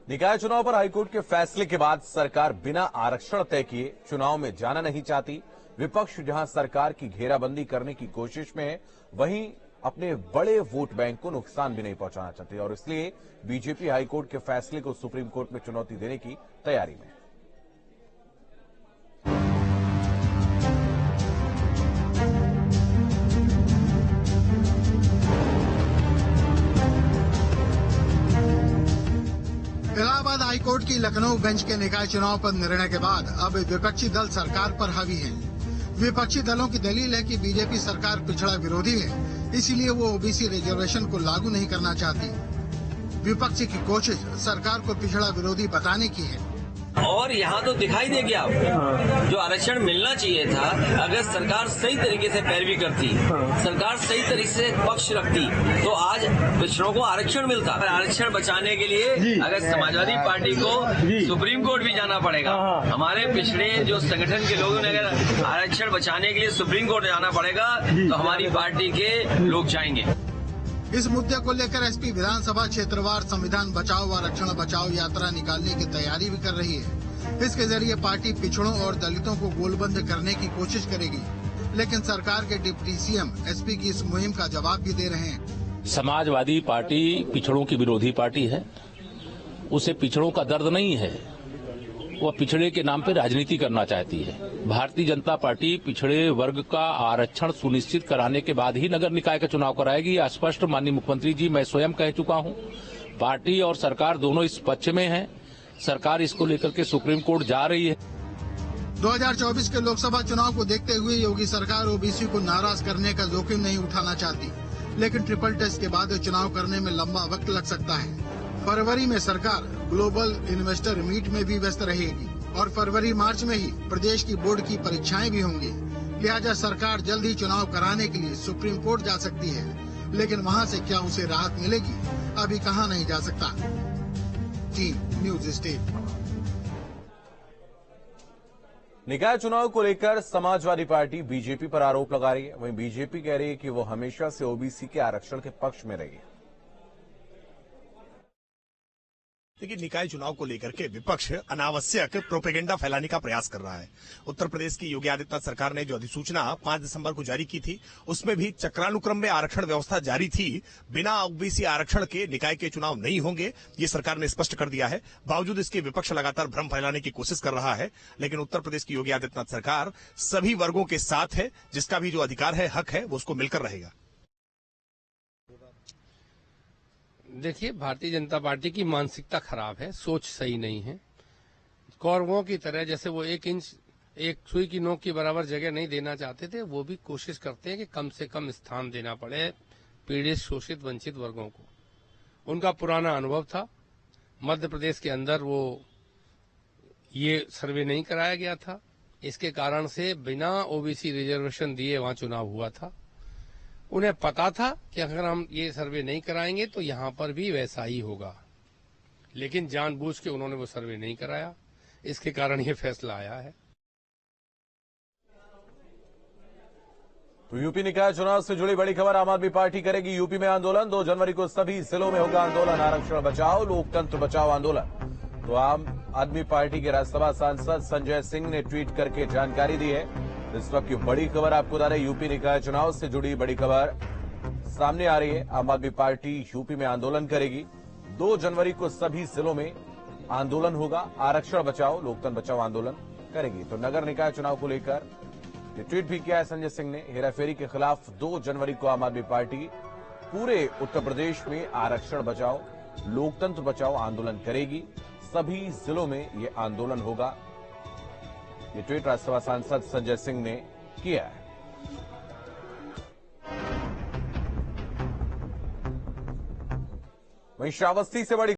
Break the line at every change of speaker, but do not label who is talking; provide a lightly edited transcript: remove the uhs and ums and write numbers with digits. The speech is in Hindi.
निकाय चुनाव पर हाईकोर्ट के फैसले के बाद सरकार बिना आरक्षण तय किए चुनाव में जाना नहीं चाहती। विपक्ष जहां सरकार की घेराबंदी करने की कोशिश में है, वहीं अपने बड़े वोट बैंक को नुकसान भी नहीं पहुंचाना चाहती और इसलिए बीजेपी हाईकोर्ट के फैसले को सुप्रीम कोर्ट में चुनौती देने की तैयारी में है।
इलाहाबाद हाईकोर्ट की लखनऊ बेंच के निकाय चुनाव पर निर्णय के बाद अब विपक्षी दल सरकार पर हावी हैं। विपक्षी दलों की दलील है कि बीजेपी सरकार पिछड़ा विरोधी है, इसीलिए वो ओबीसी रिजर्वेशन को लागू नहीं करना चाहती। विपक्ष की कोशिश सरकार को पिछड़ा विरोधी बताने की है।
और यहाँ तो दिखाई देगी आप, जो आरक्षण मिलना चाहिए था, अगर सरकार सही तरीके से पैरवी करती, सरकार सही तरीके से पक्ष रखती, तो आज पिछड़ों को आरक्षण मिलता। आरक्षण बचाने के लिए अगर समाजवादी पार्टी को सुप्रीम कोर्ट भी जाना पड़ेगा, हमारे पिछड़े जो संगठन के लोगों ने अगर आरक्षण बचाने के लिए सुप्रीम कोर्ट जाना पड़ेगा, तो हमारी पार्टी के लोग जाएंगे।
इस मुद्दे को लेकर एसपी विधानसभा क्षेत्रवार संविधान बचाओ आरक्षण बचाओ यात्रा निकालने की तैयारी भी कर रही है। इसके जरिए पार्टी पिछड़ों और दलितों को गोलबंद करने की कोशिश करेगी, लेकिन सरकार के डिप्टी सीएम एसपी की इस मुहिम का जवाब भी दे रहे हैं।
समाजवादी पार्टी पिछड़ों की विरोधी पार्टी है, उसे पिछड़ों का दर्द नहीं है, वह पिछड़े के नाम पर राजनीति करना चाहती है। भारतीय जनता पार्टी पिछड़े वर्ग का आरक्षण सुनिश्चित कराने के बाद ही नगर निकाय का चुनाव कराएगी। यह स्पष्ट माननीय मुख्यमंत्री जी मैं स्वयं कह चुका हूं। पार्टी और सरकार दोनों इस पक्ष में है। सरकार इसको लेकर के सुप्रीम कोर्ट जा रही है।
2024 के लोकसभा चुनाव को देखते हुए योगी सरकार ओबीसी को नाराज करने का जोखिम नहीं उठाना चाहती, लेकिन ट्रिपल टेस्ट के बाद चुनाव करने में लंबा वक्त लग सकता है। फरवरी में सरकार ग्लोबल इन्वेस्टर मीट में भी व्यस्त रहेगी और फरवरी मार्च में ही प्रदेश की बोर्ड की परीक्षाएं भी होंगी। लिहाजा सरकार जल्द ही चुनाव कराने के लिए सुप्रीम कोर्ट जा सकती है, लेकिन वहां से क्या उसे राहत मिलेगी, अभी कहा नहीं जा सकता। Team news state.
निकाय चुनाव को लेकर समाजवादी पार्टी बीजेपी पर आरोप लगा रही है। वहीं बीजेपी कह रही है कि वो हमेशा से ओबीसी के आरक्षण के पक्ष में रही है।
लेकिन निकाय चुनाव को लेकर के विपक्ष अनावश्यक प्रोपेगेंडा फैलाने का प्रयास कर रहा है। उत्तर प्रदेश की योगी आदित्यनाथ सरकार ने जो अधिसूचना 5 दिसंबर को जारी की थी, उसमें भी चक्रानुक्रम में आरक्षण व्यवस्था जारी थी। बिना ओबीसी आरक्षण के निकाय के चुनाव नहीं होंगे, ये सरकार ने स्पष्ट कर दिया है। बावजूद इसके विपक्ष लगातार भ्रम फैलाने की कोशिश कर रहा है। लेकिन उत्तर प्रदेश की योगी आदित्यनाथ सरकार सभी वर्गों के साथ है। जिसका भी जो अधिकार है, हक है, वो उसको मिलकर रहेगा।
देखिए, भारतीय जनता पार्टी की मानसिकता खराब है, सोच सही नहीं है। कौरवों की तरह जैसे वो 1 इंच एक सुई की नोक के बराबर जगह नहीं देना चाहते थे, वो भी कोशिश करते हैं कि कम से कम स्थान देना पड़े पीड़ित, शोषित, वंचित वर्गों को। उनका पुराना अनुभव था। मध्य प्रदेश के अंदर वो ये सर्वे नहीं कराया गया था, इसके कारण से बिना ओबीसी रिजर्वेशन दिए वहां चुनाव हुआ था। उन्हें पता था कि अगर हम ये सर्वे नहीं कराएंगे तो यहां पर भी वैसा ही होगा, लेकिन जानबूझ के उन्होंने वो सर्वे नहीं कराया। इसके कारण ये फैसला आया है।
तो यूपी निकाय चुनाव से जुड़ी बड़ी खबर, आम आदमी पार्टी करेगी यूपी में आंदोलन। 2 जनवरी को सभी जिलों में होगा आंदोलन, आरक्षण बचाओ लोकतंत्र बचाओ आंदोलन। तो आम आदमी पार्टी के राज्यसभा सांसद संजय सिंह ने ट्वीट करके जानकारी दी है। इस वक्त की बड़ी खबर आपको बता रहे, यूपी निकाय चुनाव से जुड़ी बड़ी खबर सामने आ रही है। आम आदमी पार्टी यूपी में आंदोलन करेगी। 2 जनवरी को सभी जिलों में आंदोलन होगा, आरक्षण बचाओ लोकतंत्र बचाओ आंदोलन करेगी। तो नगर निकाय चुनाव को लेकर ये ट्वीट भी किया है संजय सिंह ने। हेराफेरी के खिलाफ 2 जनवरी को आम आदमी पार्टी पूरे उत्तर प्रदेश में आरक्षण बचाओ लोकतंत्र बचाओ आंदोलन करेगी। सभी जिलों में ये आंदोलन होगा। ये ट्वीट राज्यसभा सांसद संजय सिंह ने किया है। वहीं श्रावस्ती से बड़ी